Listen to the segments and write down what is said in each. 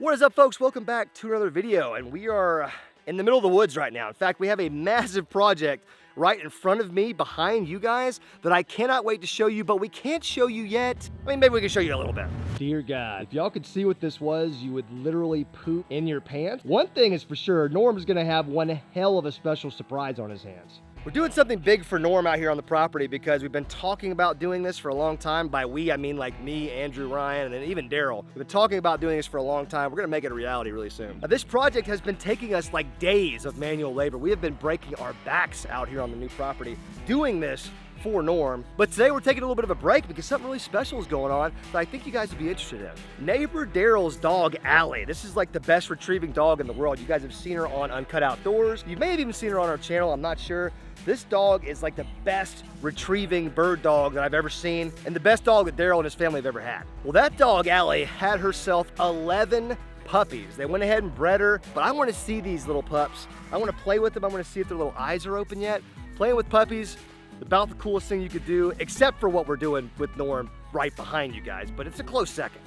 What is up, folks? Welcome back to another video, and we are in the middle of the woods right now. In fact, we have a massive project right in front of me, behind you guys, that I cannot wait to show you, but we can't show you yet. I mean, maybe we can show you a little bit. Dear God, if y'all could see what this was, you would literally poop in your pants. One thing is for sure, Norm's gonna have one hell of a special surprise on his hands. We're doing something big for Norm out here on the property because we've been talking about doing this for a long time. By we, I mean like me, Andrew, Ryan, and then even Daryl. We've been talking about doing this for a long time. We're gonna make it a reality really soon. Now, this project has been taking us like days of manual labor. We have been breaking our backs out here on the new property doing this for Norm. But today we're taking a little bit of a break because something really special is going on that I think you guys would be interested in. Neighbor Daryl's dog, Allie. This is like the best retrieving dog in the world. You guys have seen her on Uncut Outdoors. You may have even seen her on our channel, I'm not sure. This dog is like the best retrieving bird dog that I've ever seen, and the best dog that Daryl and his family have ever had. Well, that dog, Allie, had herself 11 puppies. They went ahead and bred her, but I want to see these little pups. I want to play with them. I want to see if their little eyes are open yet. Playing with puppies, about the coolest thing you could do, except for what we're doing with Norm right behind you guys, but it's a close second.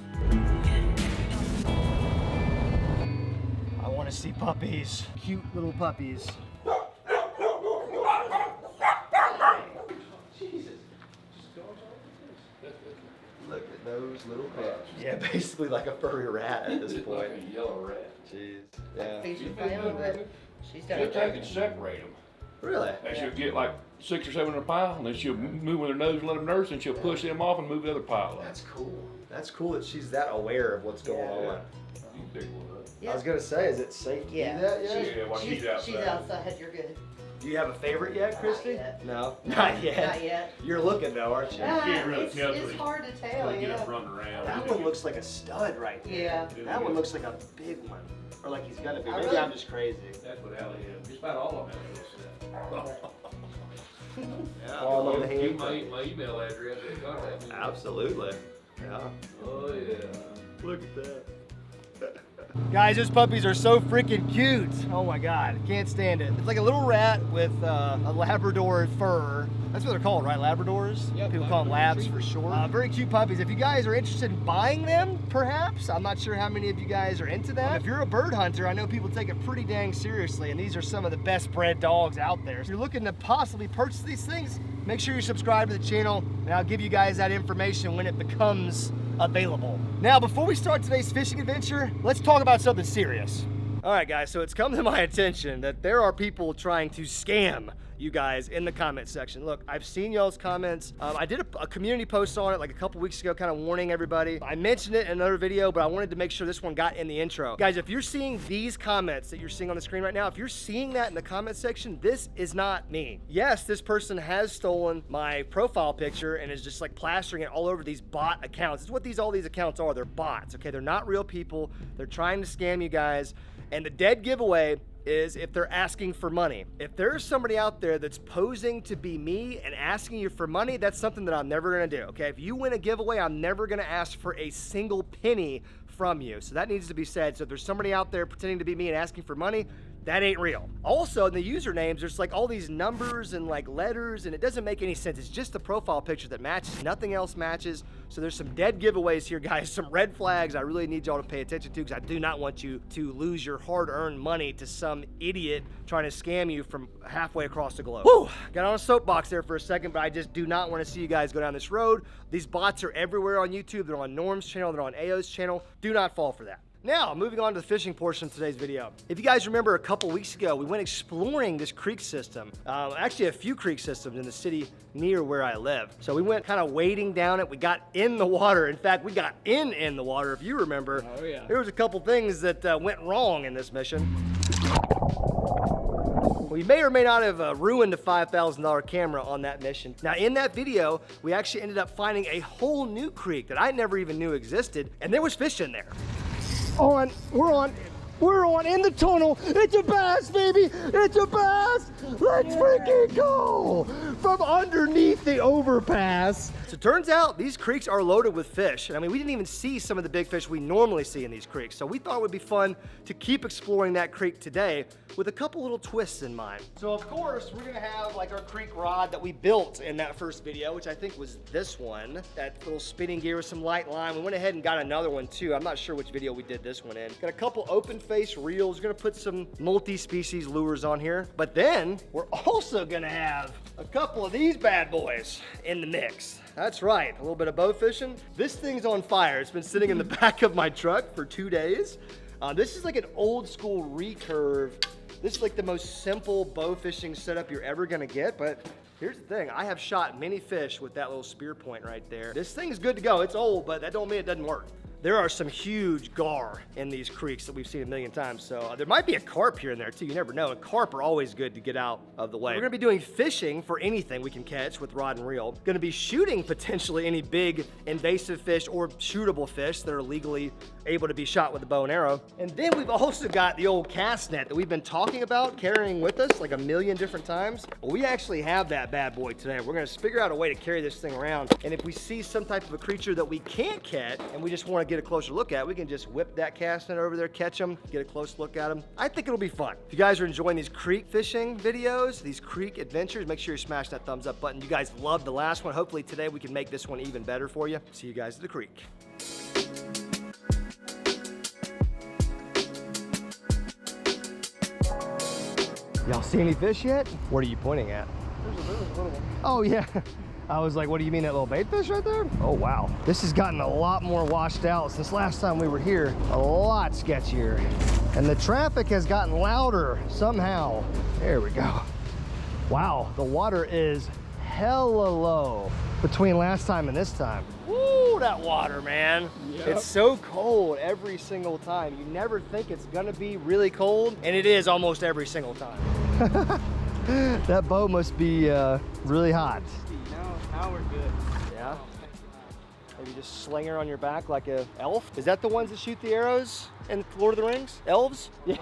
I want to see puppies, cute little puppies. Look at those little pets. Yeah, basically like a furry rat at this point. Like a yellow rat. Jeez. Yeah. She's done She'll take and separate them. Really? And she'll get like 6 or 7 in a pile, and then she'll move with her nose and let them nurse, and she'll push them off and move the other pile up. That's cool. That's cool that she's that aware of what's going on. You can pick one up. I was gonna say, is it safe to do that yet? Yeah, while she's outside. She's outside, you're good. Do you have a favorite yet, Christy? yet. No, not yet. Not yet. You're looking though, aren't you? can't really tell It's hard to tell, Get yeah. up running around. That one looks like a stud right there. Yeah. That one looks like a big one. Or like he's gonna be. I Maybe really- I'm just crazy. That's what Allie is. Just about all of them have this. Yeah. All of the Give hand. my email address and contact me. Absolutely. Yeah. Oh yeah. Look at that. Guys, those puppies are so freaking cute. Oh my God, can't stand it. It's like a little rat with a Labrador fur. That's what they're called, right? Labradors? Yep, People call them Labrador labs for short. Very cute puppies. If you guys are interested in buying them, perhaps, I'm not sure how many of you guys are into that. If you're a bird hunter, I know people take it pretty dang seriously, and these are some of the best bred dogs out there. If you're looking to possibly purchase these things, make sure you subscribe to the channel, and I'll give you guys that information when it becomes available. Now, before we start today's fishing adventure, let's talk about something serious. All right, guys, so it's come to my attention that there are people trying to scam you guys in the comment section. Look, I've seen y'all's comments. I did a community post on it like a couple weeks ago, kind of warning everybody. I mentioned it in another video, but I wanted to make sure this one got in the intro. Guys, if you're seeing these comments that you're seeing on the screen right now, if you're seeing that in the comment section, this is not me. Yes, this person has stolen my profile picture and is just like plastering it all over these bot accounts. It's what all these accounts are. They're bots, okay? They're not real people. They're trying to scam you guys. And the dead giveaway is if they're asking for money. If there's somebody out there that's posing to be me and asking you for money, that's something that I'm never gonna do, okay? If you win a giveaway, I'm never gonna ask for a single penny from you. So that needs to be said. So if there's somebody out there pretending to be me and asking for money, that ain't real. Also, in the usernames, there's like all these numbers and like letters, and it doesn't make any sense. It's just the profile picture that matches. Nothing else matches. So there's some dead giveaways here, guys. Some red flags I really need y'all to pay attention to, because I do not want you to lose your hard-earned money to some idiot trying to scam you from halfway across the globe. Whew, got on a soapbox there for a second, but I just do not want to see you guys go down this road. These bots are everywhere on YouTube. They're on Norm's channel. They're on AO's channel. Do not fall for that. Now, moving on to the fishing portion of today's video. If you guys remember a couple weeks ago, we went exploring this creek system. Actually, a few creek systems in the city near where I live. So we went kind of wading down it. We got in the water. In fact, we got in the water, if you remember. Oh, yeah. There was a couple things that went wrong in this mission. We may or may not have ruined a $5,000 camera on that mission. Now, in that video, we actually ended up finding a whole new creek that I never even knew existed, and there was fish in there. We're on in the tunnel. It's a bass, baby. It's a bass. Let's freaking go. From underneath the overpass, So it turns out these creeks are loaded with fish. And I mean, we didn't even see some of the big fish we normally see in these creeks. So we thought it would be fun to keep exploring that creek today with a couple little twists in mind. So of course, we're gonna have like our creek rod that we built in that first video, which I think was this one, that little spinning gear with some light line. We went ahead and got another one too. I'm not sure which video we did this one in. Got a couple open face reels. We're gonna put some multi-species lures on here. But then we're also gonna have a couple of these bad boys in the mix. That's right, a little bit of bow fishing. This thing's on fire. It's been sitting in the back of my truck for 2 days. This is like an old school recurve. This is like the most simple bow fishing setup you're ever gonna get, but here's the thing. I have shot many fish with that little spear point right there. This thing is good to go. It's old, but that don't mean it doesn't work. There are some huge gar in these creeks that we've seen a million times. So there might be a carp here and there too. You never know. And carp are always good to get out of the way. We're gonna be doing fishing for anything we can catch with rod and reel. Gonna be shooting potentially any big invasive fish or shootable fish that are legally able to be shot with a bow and arrow. And then we've also got the old cast net that we've been talking about carrying with us like a million different times. Well, we actually have that bad boy today. We're gonna figure out a way to carry this thing around. And if we see some type of a creature that we can't catch and we just wanna get a closer look at, we can just whip that cast net over there, catch them, get a close look at them. I think it'll be fun. If you guys are enjoying these creek fishing videos, these creek adventures, make sure you smash that thumbs up button. You guys loved the last one. Hopefully today we can make this one even better for you. See you guys at the creek. Y'all see any fish yet? What are you pointing at? There's a little one. Oh yeah. I was like, what do you mean, that little bait fish right there? Oh wow. This has gotten a lot more washed out since last time we were here. A lot sketchier. And the traffic has gotten louder somehow. There we go. Wow, the water is hella low between last time and this time. Woo, that water, man. Yep. It's so cold every single time. You never think it's gonna be really cold, and it is almost every single time. That boat must be really hot. Now we're good. Yeah? Maybe just sling her on your back like a elf? Is that the ones that shoot the arrows in Lord of the Rings? Elves? Yeah!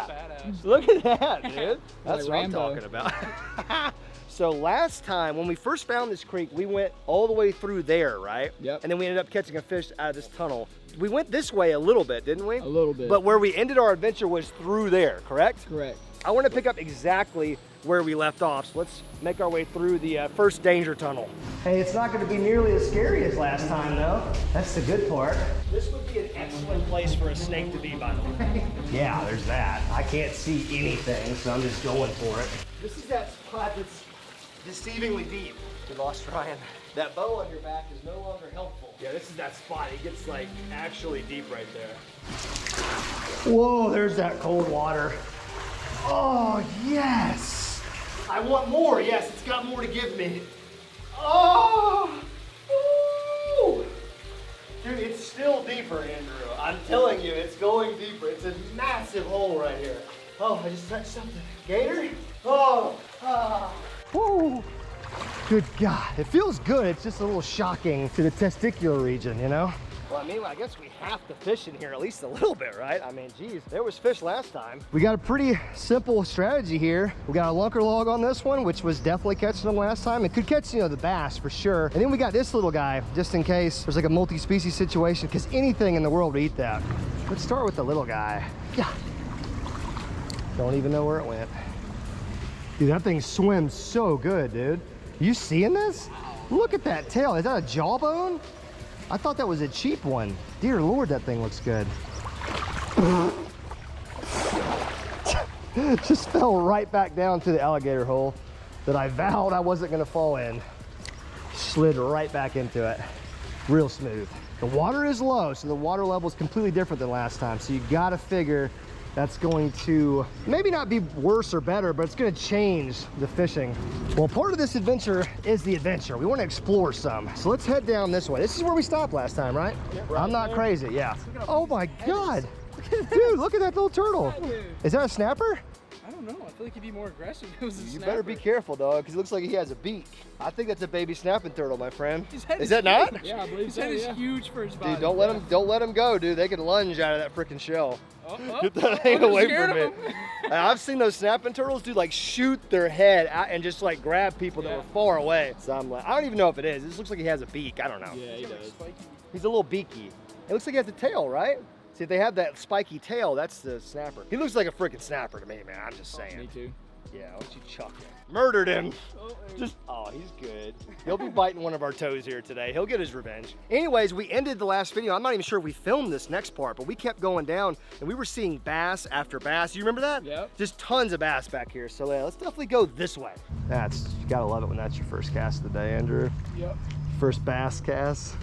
Badass. Look at that, dude. That's Like what Rambo. I'm talking about. So last time, when we first found this creek, we went all the way through there, right? Yep. And then we ended up catching a fish out of this tunnel. We went this way a little bit, didn't we? A little bit. But where we ended our adventure was through there, correct? Correct. I want to pick up exactly where we left off, so let's make our way through the first danger tunnel. Hey, it's not going to be nearly as scary as last time, though. That's the good part. This would be an excellent place for a snake to be, by the way. Yeah, there's that. I can't see anything, so I'm just going for it. This is that spot that's deceivingly deep. We lost Ryan. That bow on your back is no longer helpful. Yeah, this is that spot. It gets like actually deep right there. Whoa, there's that cold water. Oh, yes. I want more. Yes, it's got more to give me. Oh, ooh. Dude, it's still deeper, Andrew. I'm telling you, it's going deeper. It's a massive hole right here. Oh, I just touched something. Gator? Oh, ah. Woo. Good God, it feels good. It's just a little shocking to the testicular region, you know? Well, I mean, I guess we have to fish in here at least a little bit, right? I mean, geez, there was fish last time. We got a pretty simple strategy here. We got a lunker log on this one, which was definitely catching them last time. It could catch, you know, the bass for sure. And then we got this little guy, just in case there's like a multi-species situation, because anything in the world would eat that. Let's start with the little guy. Yeah. Don't even know where it went. Dude, that thing swims so good, dude. You seeing this? Look at that tail. Is that a jawbone? I thought that was a cheap one. Dear Lord, that thing looks good. Just fell right back down to the alligator hole that I vowed I wasn't gonna fall in. Slid right back into it. Real smooth. The water is low, so the water level is completely different than last time. So you gotta figure that's going to maybe not be worse or better, but it's going to change the fishing. Well, part of this adventure is the adventure. We want to explore some. So let's head down this way. This is where we stopped last time, right? Yep, I'm not crazy, yeah. Oh my God. Dude, look at that little turtle. Is that a snapper? I don't know. I feel like he'd be more aggressive if it was a You snapper. better be careful, dog, because it looks like he has a beak. I think that's a baby snapping turtle, my friend. His head Is that not? Yeah, I believe his head is huge for his body. Dude, don't let him go, dude. They can lunge out of that freaking shell. Get that I thing just away scared from me. him. I've seen those snapping turtles, dude, like shoot their head out and just like grab people that were far away. So I'm like, I don't even know if it is. This looks like he has a beak. I don't know. Yeah, he does. He's a little beaky. It looks like he has a tail, right? See, if they have that spiky tail, that's the snapper. He looks like a freaking snapper to me, man. I'm just saying. Me too. Yeah, why don't you chuck him? Murdered him. Oh, He's good. He'll be biting one of our toes here today. He'll get his revenge. Anyways, we ended the last video. I'm not even sure if we filmed this next part, but we kept going down and we were seeing bass after bass. You remember that? Yep. Just tons of bass back here. So let's definitely go this way. You gotta love it when that's your first cast of the day, Andrew. Yep. First bass cast.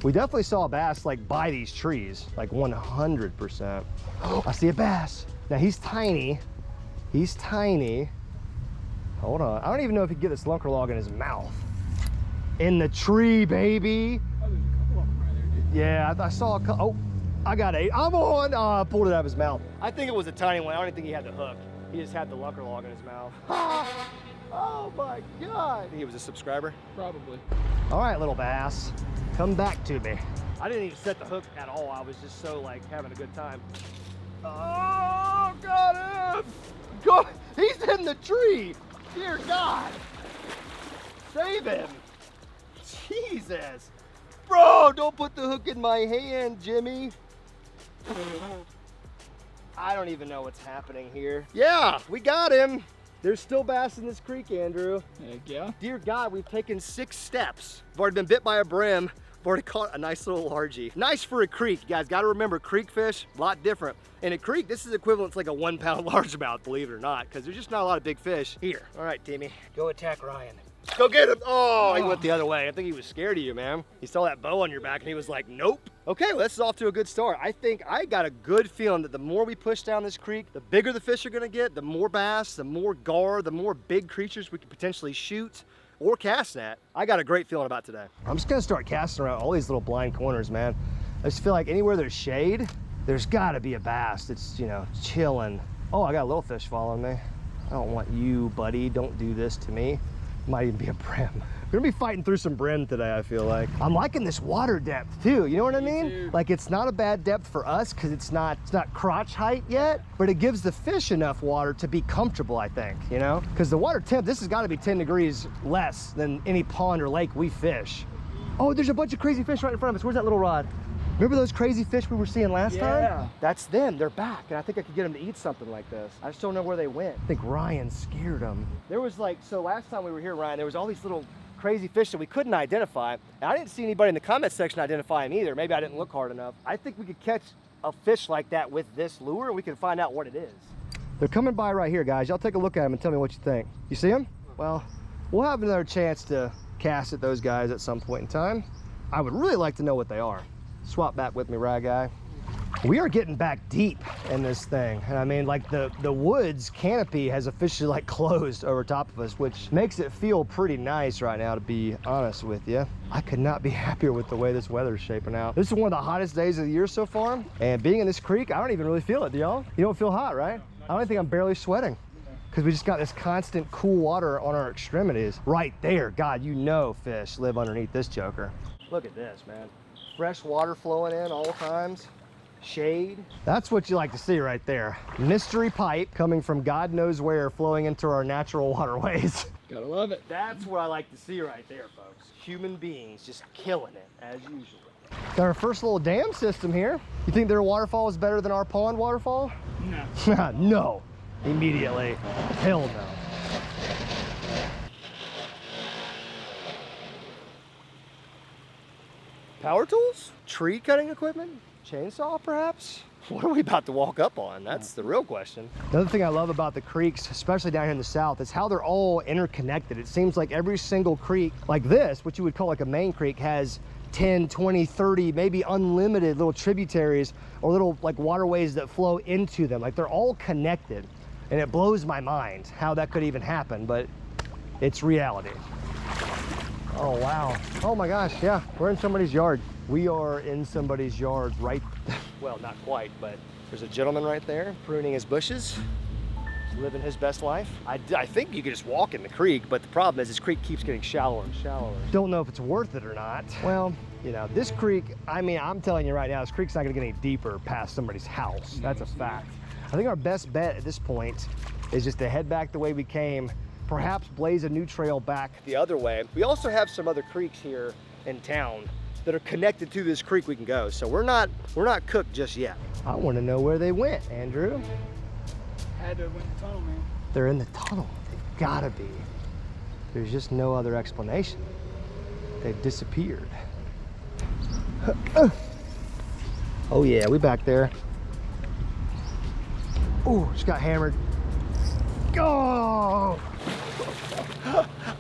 We definitely saw a bass like by these trees, like 100%. Oh, I see a bass. Now he's tiny. He's tiny. Hold on. I don't even know if he can get this lunker log in his mouth. In the tree, baby. Oh, there's a couple of them right there, dude. Yeah, I saw a couple. Oh, I got 8. I'm on. I pulled it out of his mouth. I think it was a tiny one. I don't even think he had the hook. He just had the lunker log in his mouth. Oh my God. He was a subscriber? Probably. All right, little bass. Come back to me. I didn't even set the hook at all. I was just so like having a good time. Oh, got him. God, he's in the tree. Dear God. Save him. Jesus. Bro, don't put the hook in my hand, Jimmy. I don't even know what's happening here. Yeah, we got him. There's still bass in this creek, Andrew. Heck yeah. Dear God, we've taken 6 steps. We've already been bit by a brim. We've already caught a nice little largie. Nice for a creek. You guys gotta remember, creek fish, a lot different. In a creek, this is equivalent to like a 1 pound largemouth, believe it or not, because there's just not a lot of big fish. Here, all right, Timmy, go attack Ryan. Go get him. Oh, he went the other way. I think he was scared of you, man. He saw that bow on your back and he was like, nope. Okay, well, this is off to a good start. I think I got a good feeling that the more we push down this creek, the bigger the fish are gonna get, the more bass, the more gar, the more big creatures we could potentially shoot or cast at. I got a great feeling about today. I'm just gonna start casting around all these little blind corners, man. I just feel like anywhere there's shade, there's gotta be a bass that's, you know, chilling. Oh, I got a little fish following me. I don't want you, buddy. Don't do this to me. Might even be a brim. We're gonna be fighting through some brim today, I feel like. I'm liking this water depth too, you know what I mean? Too. Like it's not a bad depth for us because it's not crotch height yet, but it gives the fish enough water to be comfortable, I think, you know? Because the water temp, this has gotta be 10 degrees less than any pond or lake we fish. Oh, there's a bunch of crazy fish right in front of us. Where's that little rod? Remember those crazy fish we were seeing last time? That's them, they're back. And I think I could get them to eat something like this. I just don't know where they went. I think Ryan scared them. There was like, so last time we were here, Ryan, there was all these little crazy fish that we couldn't identify. And I didn't see anybody in the comment section identify them either. Maybe I didn't look hard enough. I think we could catch a fish like that with this lure and we can find out what it is. They're coming by right here, guys. Y'all take a look at them and tell me what you think. You see them? Well, we'll have another chance to cast at those guys at some point in time. I would really like to know what they are. Swap back with me, rag guy. We are getting back deep in this thing. And I mean, like the woods canopy has officially like closed over top of us, which makes it feel pretty nice right now, to be honest with you. I could not be happier with the way this weather's shaping out. This is one of the hottest days of the year so far. And being in this creek, I don't even really feel it, do y'all? You don't feel hot, right? I don't think I'm barely sweating because we just got this constant cool water on our extremities. Right there, God, you know fish live underneath this joker. Look at this, man. Fresh water flowing in all times, shade. That's what you like to see right there. Mystery pipe coming from God knows where, flowing into our natural waterways. Gotta love it. That's what I like to see right there, folks. Human beings just killing it, as usual. Got our first little dam system here. You think their waterfall is better than our pond waterfall? No. No, immediately. Hell no. Power tools? Tree cutting equipment? Chainsaw, perhaps? What are we about to walk up on? That's the real question. Another thing I love about the creeks, especially down here in the south, is how they're all interconnected. It seems like every single creek like this, which you would call like a main creek, has 10, 20, 30, maybe unlimited little tributaries or little like waterways that flow into them. Like they're all connected. And it blows my mind how that could even happen, but it's reality. Oh, wow. Oh my gosh, yeah, we're in somebody's yard. We are in somebody's yard right, well, not quite, but There's a gentleman right there pruning his bushes, living his best life. I think you could just walk in the creek, but the problem is this creek keeps getting shallower and shallower. Don't know if it's worth it or not. Well, you know, this creek, I mean, I'm telling you right now, this creek's not gonna get any deeper past somebody's house. That's a fact. I think our best bet at this point is just to head back the way we came, perhaps blaze a new trail back the other way. We also have some other creeks here in town that are connected to this creek we can go. So we're not cooked just yet. I want to know where they went, Andrew. Had to have went in the tunnel, man. They're in the tunnel. They've gotta be. There's just no other explanation. They've disappeared. Oh yeah, we back there. Oh, just got hammered. Go!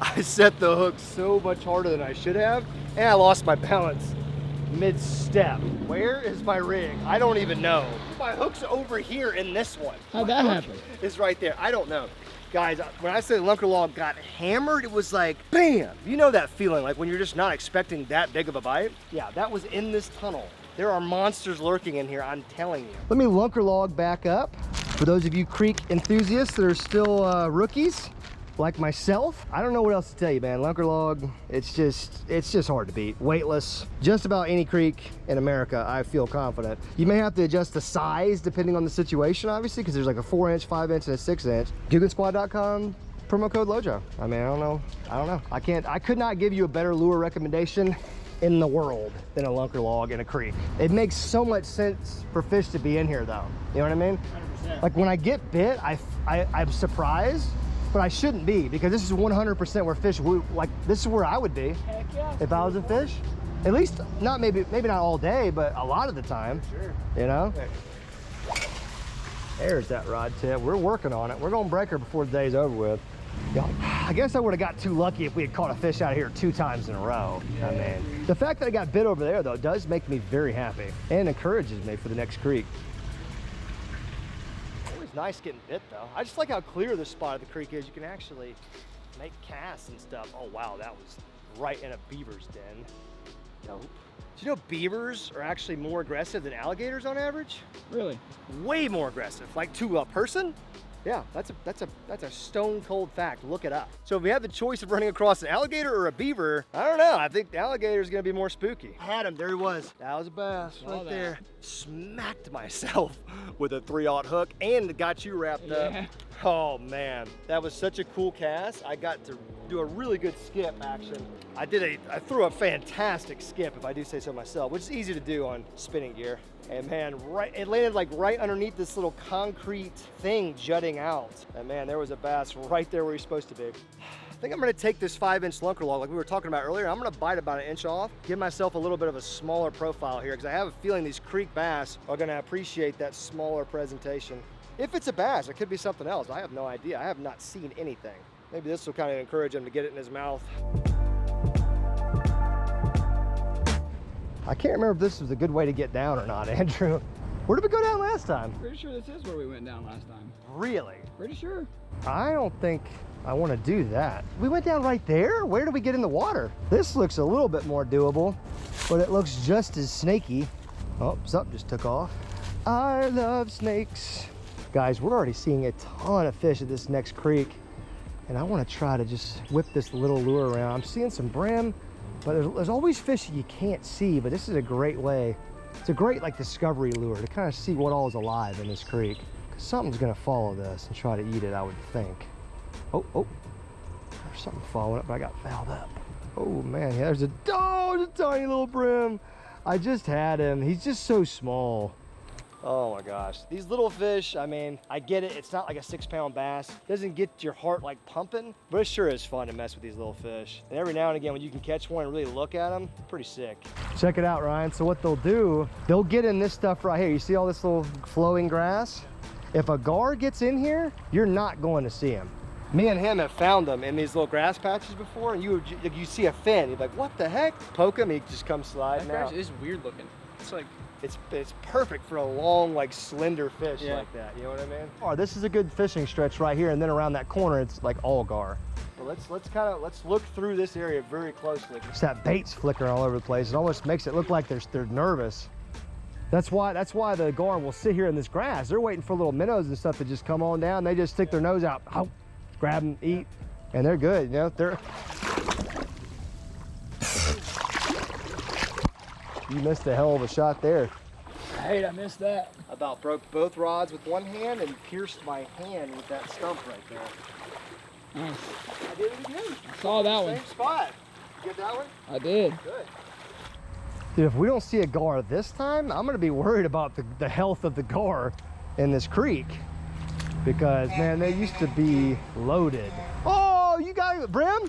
I set the hook so much harder than I should have, and I lost my balance mid-step. Where is my rig? I don't even know. My hook's over here in this one. How'd that happen? It's right there. I don't know. Guys, when I say the lunker log got hammered, it was like, bam! You know that feeling, like when you're just not expecting that big of a bite? Yeah, that was in this tunnel. There are monsters lurking in here, I'm telling you. Let me lunker log back up. For those of you creek enthusiasts that are still rookies, like myself, I don't know what else to tell you, man. Lunker log, it's just hard to beat. Weightless, just about any creek in America, I feel confident. You may have to adjust the size depending on the situation, obviously, because there's like a 4-inch, 5-inch, and a 6-inch. GoogleSquad.com, promo code LOJO. I mean, I don't know. I could not give you a better lure recommendation in the world than a lunker log in a creek. It makes so much sense for fish to be in here though. You know what I mean? 100%. Like when I get bit, I'm surprised, but I shouldn't be, because this is 100% where fish would, like this is where I would be. Heck yeah, if I was a fish. At least not maybe not all day, but a lot of the time. Sure. You know? Okay. There's that rod tip. We're working on it. We're gonna break her before the day's over with. Yeah, I guess I would have got too lucky if we had caught a fish out of here 2 times in a row. Yeah. I mean, the fact that I got bit over there though does make me very happy and encourages me for the next creek. Always nice getting bit though. I just like how clear this spot of the creek is. You can actually make casts and stuff. Oh wow, that was right in a beaver's den. Nope. Do you know beavers are actually more aggressive than alligators on average? Really? Way more aggressive. Like to a person? Yeah, that's a stone cold fact. Look it up. So if we have the choice of running across an alligator or a beaver, I don't know. I think the alligator is gonna be more spooky. I had him, there he was. That was a bass right there. Smacked myself with a 3/0 hook and got you wrapped up. Oh man, that was such a cool cast. I got to do a really good skip action. I threw a fantastic skip, if I do say so myself, which is easy to do on spinning gear. And man, it landed like right underneath this little concrete thing jutting out. And man, there was a bass right there where he's supposed to be. I think I'm gonna take this 5-inch lunker log like we were talking about earlier. I'm gonna bite about 1 inch off, give myself a little bit of a smaller profile here, because I have a feeling these creek bass are gonna appreciate that smaller presentation. If it's a bass, it could be something else. I have no idea. I have not seen anything. Maybe this will kind of encourage him to get it in his mouth. I can't remember if this was a good way to get down or not, Andrew. Where did we go down last time? Pretty sure this is where we went down last time. Really? Pretty sure. I don't think I want to do that. We went down right there? Where did we get in the water? This looks a little bit more doable, but it looks just as snaky. Oh, something just took off. I love snakes. Guys, we're already seeing a ton of fish at this next creek, and I want to try to just whip this little lure around. I'm seeing some brim, but there's always fish that you can't see, but this is a great way. It's a great like discovery lure to kind of see what all is alive in this creek. Because something's gonna follow this and try to eat it, I would think. Oh, there's something following it, but I got fouled up. Oh man, yeah, there's a tiny little brim. I just had him. He's just so small. Oh my gosh, these little fish, I mean, I get it, it's not like a 6-pound bass. It doesn't get your heart like pumping, but it sure is fun to mess with these little fish. And every now and again when you can catch one and really look at them, pretty sick. Check it out, Ryan. So what they'll do, they'll get in this stuff right here. You see all this little flowing grass? If a gar gets in here, you're not going to see him. Me and him have found them in these little grass patches before, and you see a fin, you're like, what the heck? Poke him, he just comes sliding out. That grass is weird looking. It's like, it's perfect for a long, like slender fish like that. You know what I mean? Oh, this is a good fishing stretch right here, and then around that corner, it's like all gar. Well, let's look through this area very closely. It's that bait's flickering all over the place. It almost makes it look like they're nervous. That's why the gar will sit here in this grass. They're waiting for little minnows and stuff to just come on down. They just stick their nose out, grab them, eat, and they're good. You know, You missed a hell of a shot there. I missed that. About broke both rods with one hand and pierced my hand with that stump right there. Nice. I did it again. I saw that one. Same spot. You get that one? I did. Good. Dude, if we don't see a gar this time, I'm gonna be worried about the health of the gar in this creek. Because, man, they used to be loaded. Oh, you got it, Brim?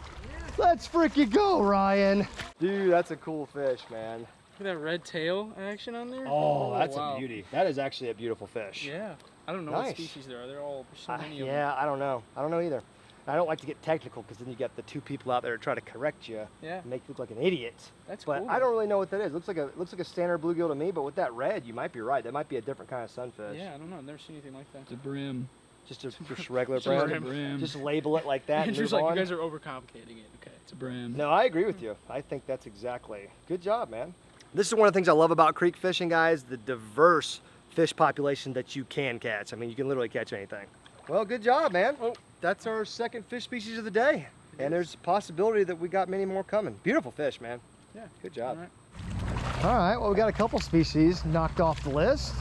Let's freaking go, Ryan. Dude, that's a cool fish, man. Look at that red tail action on there. Oh, that's wow. a beauty. That is actually a beautiful fish. Yeah. I don't know Nice. what species there are. They're all so many of them. Yeah, I don't know. I don't know either. I don't like to get technical because then you got the two people out there to try to correct you. Yeah. And make you look like an idiot. That's But cool. I don't really know what that is. Looks like a standard bluegill to me, but with that red, you might be right. That might be a different kind of sunfish. Yeah, I don't know. I've never seen anything like that. It's a brim. Just regular Just a brand. brim. Brim. Just label it like that and Andrew's move like, on. you guys are overcomplicating it. Okay. It's a brim. No, I agree with you. I think that's exactly. Good job, man. This is one of the things I love about creek fishing, guys, the diverse fish population that you can catch. I mean, you can literally catch anything. Well, good job, man. Well, that's our second fish species of the day. And there's a possibility that we got many more coming. Beautiful fish, man. Yeah. Good job. All right. All right, well, we got a couple species knocked off the list.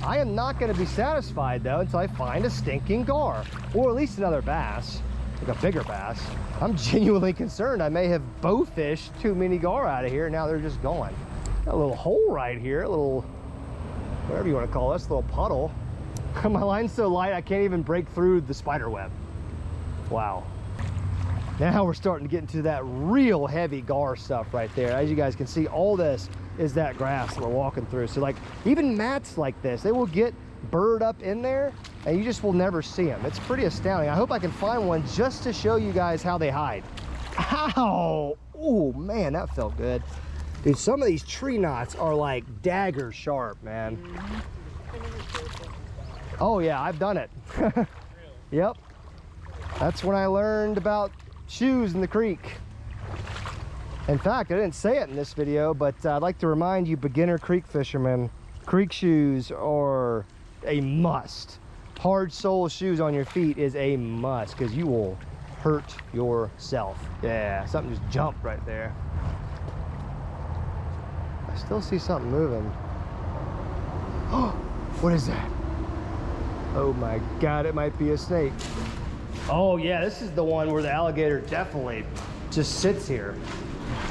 I am not going to be satisfied, though, until I find a stinking gar, or at least another bass, like a bigger bass. I'm genuinely concerned I may have bow fished too many gar out of here, and now they're just gone. Got a little hole right here, a little, whatever you want to call this, little puddle. My line's so light, I can't even break through the spider web. Wow. Now we're starting to get into that real heavy gar stuff right there. As you guys can see, all this is that grass that we're walking through. So like even mats like this, they will get burred up in there and you just will never see them. It's pretty astounding. I hope I can find one just to show you guys how they hide. Ow! Oh man, that felt good. Dude, some of these tree knots are like dagger sharp, man. Oh yeah, I've done it. Yep. That's when I learned about shoes in the creek. In fact, I didn't say it in this video, but I'd like to remind you beginner creek fishermen, creek shoes are a must. Hard sole shoes on your feet is a must because you will hurt yourself. Yeah, something just jumped right there. I still see something moving. Oh, what is that? Oh my God, it might be a snake. Oh yeah, this is the one where the alligator definitely just sits here.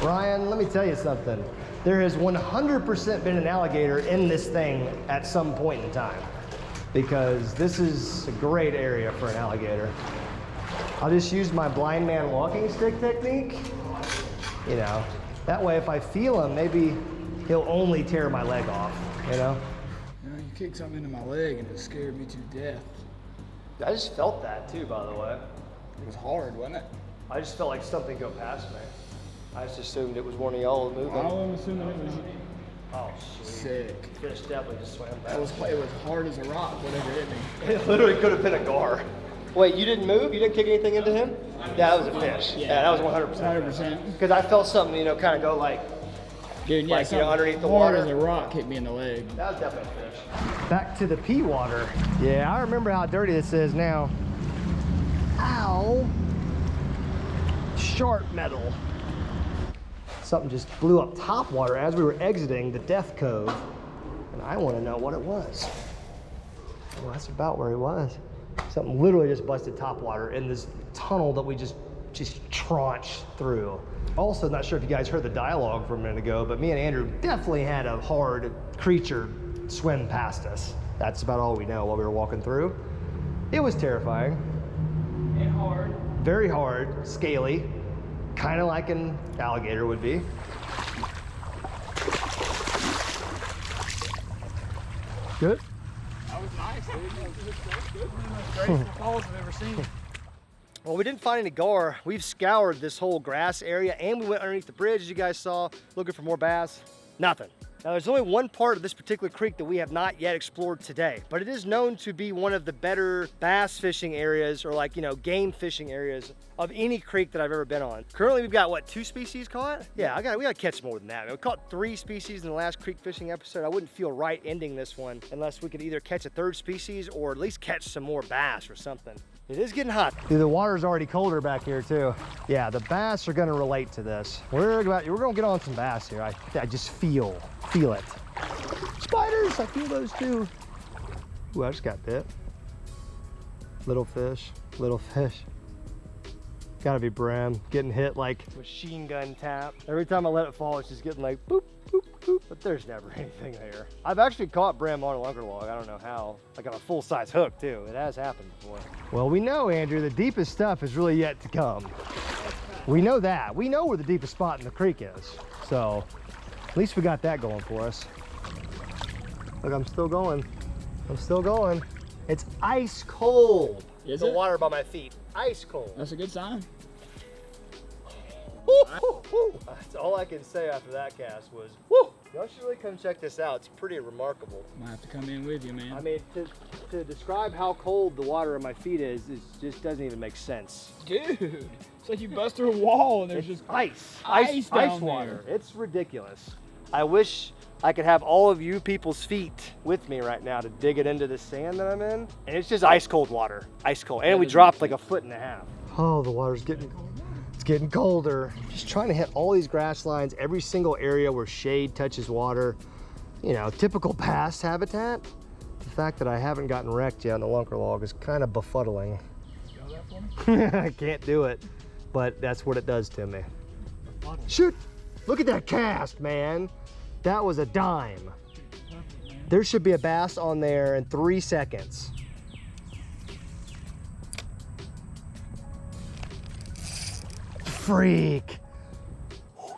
Ryan, let me tell you something. There has 100% been an alligator in this thing at some point in time because this is a great area for an alligator. I'll just use my blind man walking stick technique. You know, that way if I feel him, maybe he'll only tear my leg off, you know? You know, you kicked something into my leg and it scared me to death. I just felt that too, by the way. It was hard, wasn't it? I just felt like something go past me. I just assumed it was one of y'all moving. I'm assuming it was Oh, sweet. sick. Fish definitely just swam back. It was hard as a rock, whatever hit me. It literally could have been a gar. Wait, you didn't move? You didn't kick anything into him? Yeah, that was a fish. Yeah, that was 100%. 100%. Because I felt something, you know, kind of go like, Dude, yeah, like, you know, underneath the hard water. as a rock hit me in the leg. That was definitely a fish. Back to the pea water. Yeah, I remember how dirty this is now. Ow. Sharp metal. Something just blew up top water as we were exiting the Death Cove. And I want to know what it was. Well, that's about where he was. Something literally just busted top water in this tunnel that we just traunched through. Also, not sure if you guys heard the dialogue from a minute ago, but me and Andrew definitely had a hard creature swim past us. That's about all we know while we were walking through. It was terrifying. And hard. Very hard, scaly, kind of like an alligator would be. Good? That was nice, dude. That was good. One of the most graceful falls I've ever seen. Well, we didn't find any gar. We've scoured this whole grass area and we went underneath the bridge, as you guys saw, looking for more bass. Nothing. Now, there's only one part of this particular creek that we have not yet explored today, but it is known to be one of the better bass fishing areas, or like, you know, game fishing areas of any creek that I've ever been on. Currently, we've got, what, 2 species caught? Yeah, we gotta catch more than that. We caught 3 species in the last creek fishing episode. I wouldn't feel right ending this one unless we could either catch a 3rd species or at least catch some more bass or something. It is getting hot. Dude, the water's already colder back here too. Yeah, the bass are gonna relate to this. We're gonna get on some bass here. I just feel it. Spiders, I feel those too. Ooh, I just got bit. Little fish. Gotta be brim, getting hit like machine gun tap. Every time I let it fall, it's just getting like boop, boop, boop, but there's never anything there. I've actually caught brim on a lunker log, I don't know how. Like on a full-size hook too, it has happened before. Well, we know, Andrew, the deepest stuff is really yet to come. We know that. We know where the deepest spot in the creek is. So at least we got that going for us. Look, I'm still going. It's ice cold. Is the it? water by my feet, ice cold. That's a good sign. That's all I can say after that cast was, woo! Y'all should really come check this out. It's pretty remarkable. Might have to come in with you, man. I mean, to describe how cold the water at my feet is just doesn't even make sense. Dude, it's like you bust through a wall and there's It's just ice down water. there. It's ridiculous. I wish I could have all of you people's feet with me right now to dig it into the sand that I'm in. And it's just ice cold water, ice cold. And we dropped like 1.5 feet. Oh, the water's getting colder. Just trying to hit all these grass lines, every single area where shade touches water. You know, typical bass habitat. The fact that I haven't gotten wrecked yet on the lunker log is kind of befuddling. Spell that for me? I can't do it, but that's what it does to me. Shoot, look at that cast, man. That was a dime. There should be a bass on there in 3 seconds. Freak.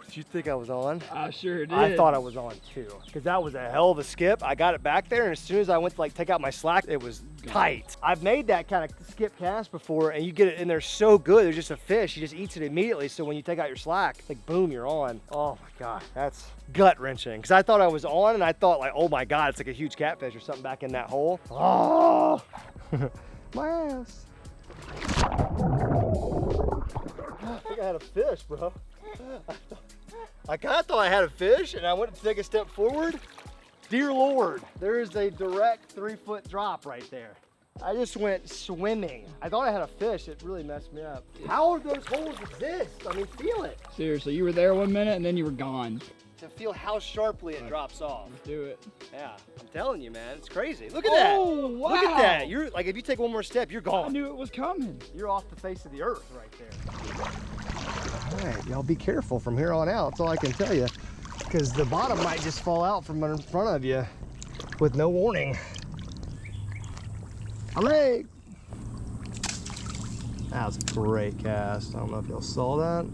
Did you think I was on? I sure did. I thought I was on too, because that was a hell of a skip. I got it back there, and as soon as I went to like take out my slack, it was tight. I've made that kind of skip cast before, and you get it in there so good. There's just a fish. You just eats it immediately. So when you take out your slack, like boom, you're on. Oh my God, that's gut wrenching. Because I thought I was on, and I thought like, oh my God, it's like a huge catfish or something back in that hole. Oh, my ass. I think I had a fish, bro. I kind of thought I had a fish, and I went to take a step forward. Dear Lord, there is a direct 3-foot drop right there. I just went swimming. I thought I had a fish. It really messed me up. How do those holes exist? I mean, feel it. Seriously, you were there 1 minute and then you were gone. To feel how sharply it drops off. Let's do it. Yeah, I'm telling you, man, it's crazy. Look at that. Oh, wow. Look at that. You're like, if you take one more step, you're I gone. knew it was coming. You're off the face of the earth right there. All right, y'all be careful from here on out. That's all I can tell you, because the bottom might just fall out from in front of you with no warning. A leg. That was a great cast. I don't know if y'all saw that,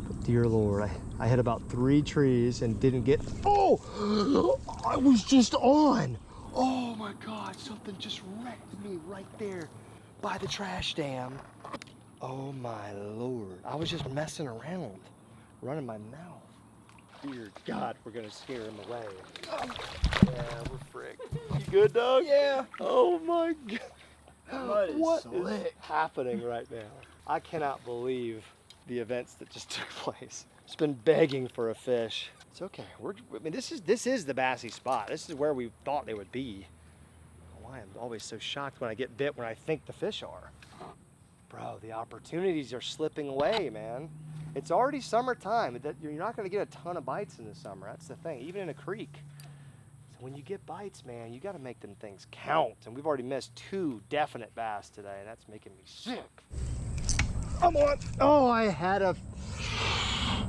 but dear Lord, I hit about 3 trees and didn't get, oh, I was just on. Oh my God, something just wrecked me right there by the trash dam. Oh my Lord. I was just messing around, running my mouth. Dear God, we're gonna scare him away. Yeah, we're frick. You good, dog? Yeah. Oh my God. What is happening right now? I cannot believe the events that just took place. Just been begging for a fish. It's okay. I mean, this is the bassy spot. This is where we thought they would be. Why I'm always so shocked when I get bit when I think the fish are. Bro, the opportunities are slipping away, man. It's already summertime. You're not gonna get a ton of bites in the summer. That's the thing, even in a creek. So when you get bites, man, you gotta make them things count. And we've already missed 2 definite bass today, and that's making me sick. I'm on. Oh, I had a,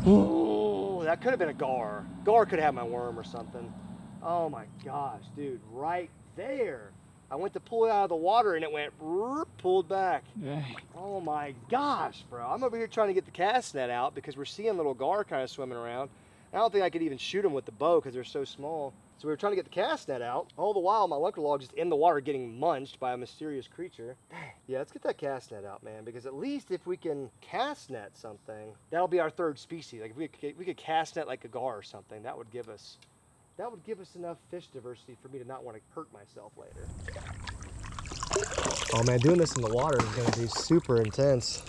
oh, that could have been a gar. Gar could have my worm or something. Oh my gosh, dude, right there. I went to pull it out of the water and it went pulled back. Dang. Oh my gosh, bro. I'm over here trying to get the cast net out because we're seeing little gar kind of swimming around. I don't think I could even shoot them with the bow because they're so small. So we were trying to get the cast net out. All the while, my lunker log just in the water getting munched by a mysterious creature. Yeah, let's get that cast net out, man, because at least if we can cast net something, that'll be our 3rd species. Like if we could cast net like a gar or something, that would give us that would give us enough fish diversity for me to not want to hurt myself later. Oh man, doing this in the water is going to be super intense.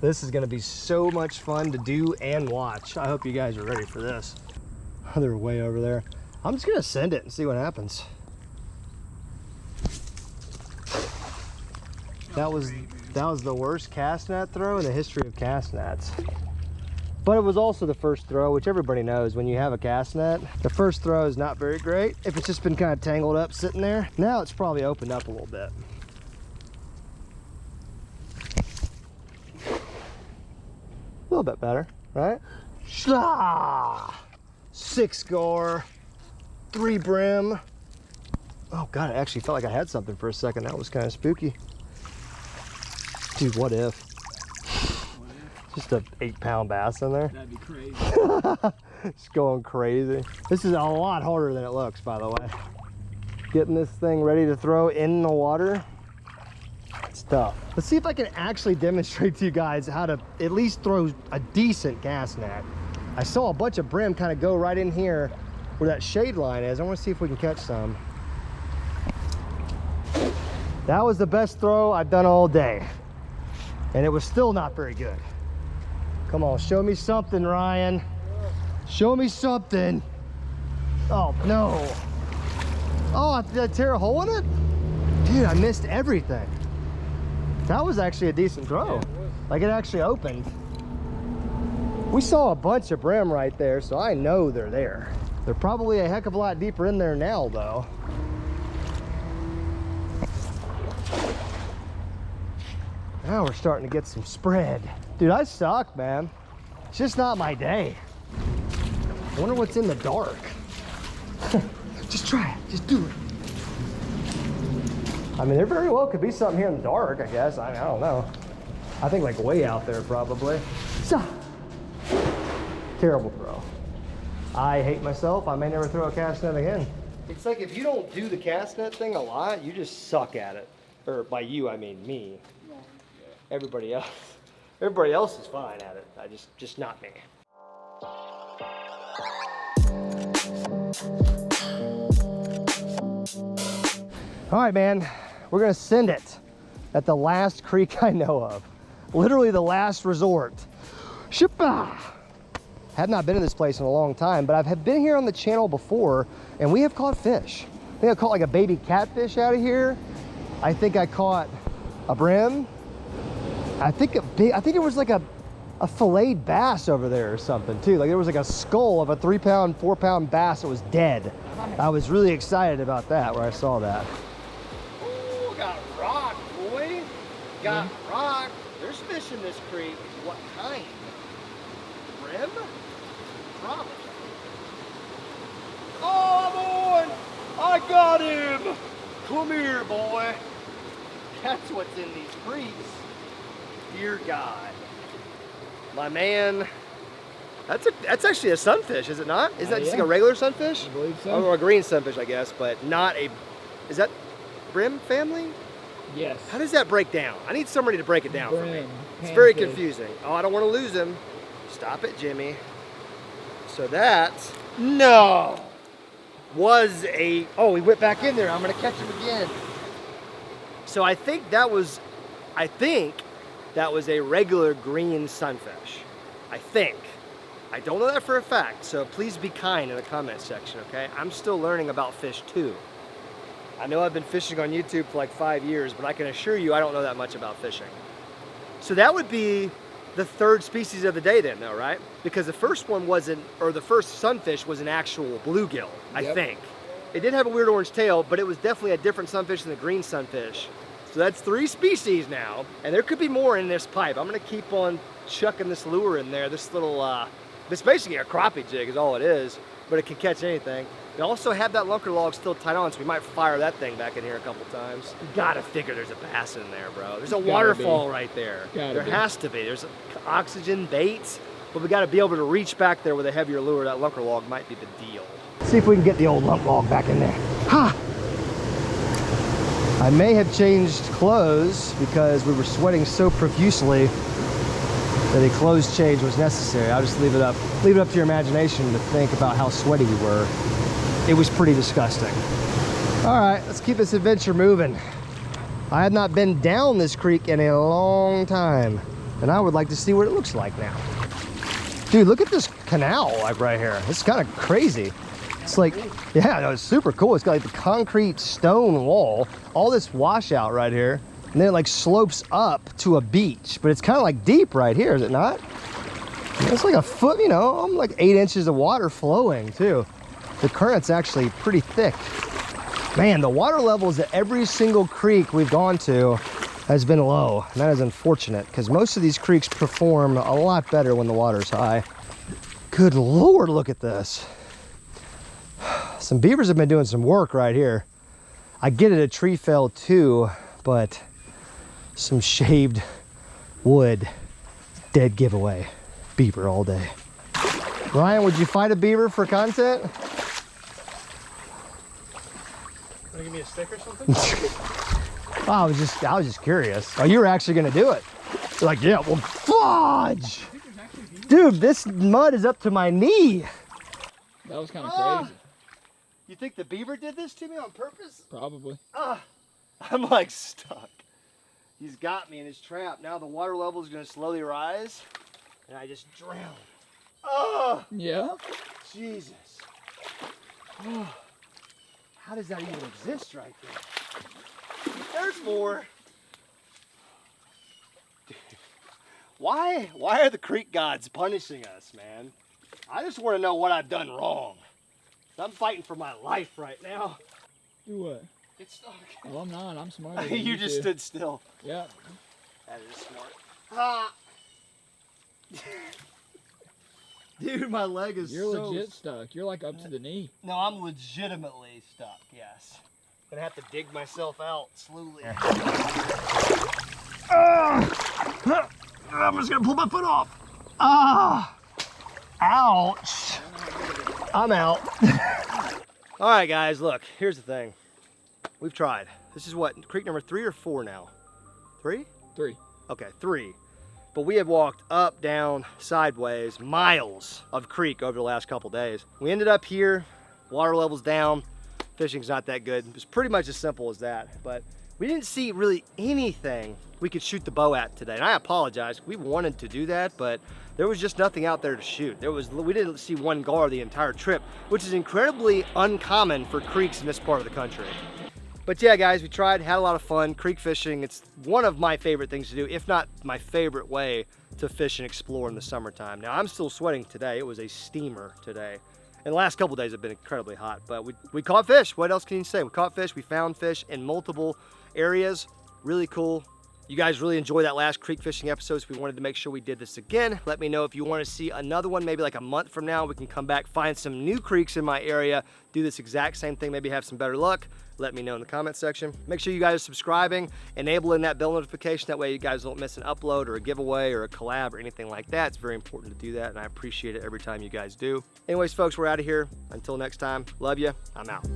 This is going to be so much fun to do and watch. I hope you guys are ready for this. They're way over there. I'm just going to send it and see what happens. That was the worst cast net throw in the history of cast nets. But it was also the first throw, which everybody knows when you have a cast net, the first throw is not very great if it's just been kind of tangled up sitting there. Now it's probably opened up a little bit. A little bit better, right? Shah! 6 score, 3 brim. Oh God, I actually felt like I had something for a second. That was kind of spooky. Dude, what if? Just a 8-pound bass in there. That'd be crazy. It's going crazy. This is a lot harder than it looks, by the way. Getting this thing ready to throw in the water, it's tough. Let's see if I can actually demonstrate to you guys how to at least throw a decent cast net. I saw a bunch of brim kind of go right in here where that shade line is. I want to see if we can catch some. That was the best throw I've done all day. And it was still not very good. Come on, show me something, Ryan. Show me something. Oh, no. Oh, did I tear a hole in it? Dude, I missed everything. That was actually a decent throw. Like it actually opened. We saw a bunch of brim right there, so I know they're there. They're probably a heck of a lot deeper in there now, though. Now we're starting to get some spread. Dude, I suck, man. It's just not my day. I wonder what's in the dark. Just try it, just do it. I mean, there very well could be something here in the dark, I guess. I don't know. I think like way out there probably. Terrible throw. I hate myself. I may never throw a cast net again. It's like if you don't do the cast net thing a lot, you just suck at it. Or by you, I mean me. Everybody else is fine at it. Just not me. All right, man, we're gonna send it at the last creek I know of. Literally the last resort. Shippa! Have not been to this place in a long time, but I've been here on the channel before and we have caught fish. I think I caught like a baby catfish out of here. I think I caught a brim. I think there was like a filleted bass over there or something too. Like there was like a skull of a 3-pound, 4-pound bass that was dead. I was really excited about that where I saw that. Oh, got rock, boy. Got rock. There's fish in this creek. What kind? Brim? Probably. Oh, boy! I got him! Come here, boy. That's what's in these creeks. Dear God. My man. That's actually a sunfish, is it not? Is that just like a regular sunfish? I believe so. Or a green sunfish, I guess, but not a... Is that brim family? Yes. How does that break down? I need somebody to break it down for me. Brim, It's very panfish. confusing. Oh, I don't want to lose him. Stop it, Jimmy. So that... No! Was a... Oh, he went back in there. I'm going to catch him again. So I think that was a regular green sunfish. I think. I don't know that for a fact, so please be kind in the comments section, okay? I'm still learning about fish too. I know I've been fishing on YouTube for like 5 years, but I can assure you I don't know that much about fishing. So that would be the third species of the day then though, right? Because the first one wasn't, or the first sunfish was an actual bluegill, I think. It did have a weird orange tail, but it was definitely a different sunfish than the green sunfish. So that's 3 species now, and there could be more in this pipe. I'm gonna keep on chucking this lure in there. This little, it's basically a crappie jig is all it is, but it can catch anything. We also have that lunker log still tied on, so we might fire that thing back in here a couple times. You gotta figure there's a bass in there, bro. There's a waterfall right there. There has to be. There's oxygen, baits, but we gotta be able to reach back there with a heavier lure. That lunker log might be the deal. See if we can get the old lump log back in there. Ha! I may have changed clothes because we were sweating so profusely that a clothes change was necessary. I'll just leave it up to your imagination to think about how sweaty we were. It was pretty disgusting. All right, let's keep this adventure moving. I have not been down this creek in a long time, and I would like to see what it looks like now. Dude, look at this canal like right here. It's kind of crazy. It's like, yeah, no, it's super cool. It's got like the concrete stone wall, all this washout right here, and then it like slopes up to a beach, but it's kind of like deep right here, is it not? It's like a foot, you know, I'm like 8 inches of water flowing too. The current's actually pretty thick. Man, the water levels at every single creek we've gone to has been low. And that is unfortunate because most of these creeks perform a lot better when the water's high. Good Lord, look at this. Some beavers have been doing some work right here. I get it, a tree fell too, but some shaved wood, dead giveaway. Beaver all day. Ryan, would you fight a beaver for content? Wanna give me a stick or something? I was just curious. Oh, you were actually gonna do it. You're like, yeah, well, fudge! Dude, this mud is up to my knee. That was kind of crazy. You think the beaver did this to me on purpose? Probably. I'm like stuck. He's got me in his trap. Now the water level is gonna slowly rise, and I just drown. Oh, Yeah. Jesus. Oh, how does that even exist right there? There's more. Dude, why are the creek gods punishing us, man? I just want to know what I've done wrong. I'm fighting for my life right now. Do what? Get stuck. Well, I'm not. I'm smarter than You just two. stood still. Yeah. That is smart. Ah. Dude, my leg is You're so... legit stuck. You're like up to the knee. No, I'm legitimately stuck, yes. Gonna have to dig myself out slowly. I'm just gonna pull my foot off. Ouch. I'm out. All right, guys, look, here's the thing. We've tried. This is what, creek number 3 or 4 now? 3? 3. Okay, 3. But we have walked up, down, sideways, miles of creek over the last couple days. We ended up here, water level's down, fishing's not that good. It was pretty much as simple as that. But we didn't see really anything we could shoot the bow at today. And I apologize, we wanted to do that, but there was just nothing out there to shoot. We didn't see one gar the entire trip, which is incredibly uncommon for creeks in this part of the country. But yeah, guys, we tried, had a lot of fun. Creek fishing, it's one of my favorite things to do, if not my favorite way to fish and explore in the summertime. Now, I'm still sweating today. It was a steamer today. And the last couple days have been incredibly hot, but we caught fish. What else can you say? We caught fish, we found fish in multiple areas. Really cool. You guys really enjoyed that last creek fishing episode, so we wanted to make sure we did this again. Let me know if you want to see another one, maybe like a month from now. We can come back, find some new creeks in my area, do this exact same thing, maybe have some better luck. Let me know in the comment section. Make sure you guys are subscribing, enabling that bell notification. That way you guys don't miss an upload or a giveaway or a collab or anything like that. It's very important to do that, and I appreciate it every time you guys do. Anyways, folks, we're out of here. Until next time, love you. I'm out.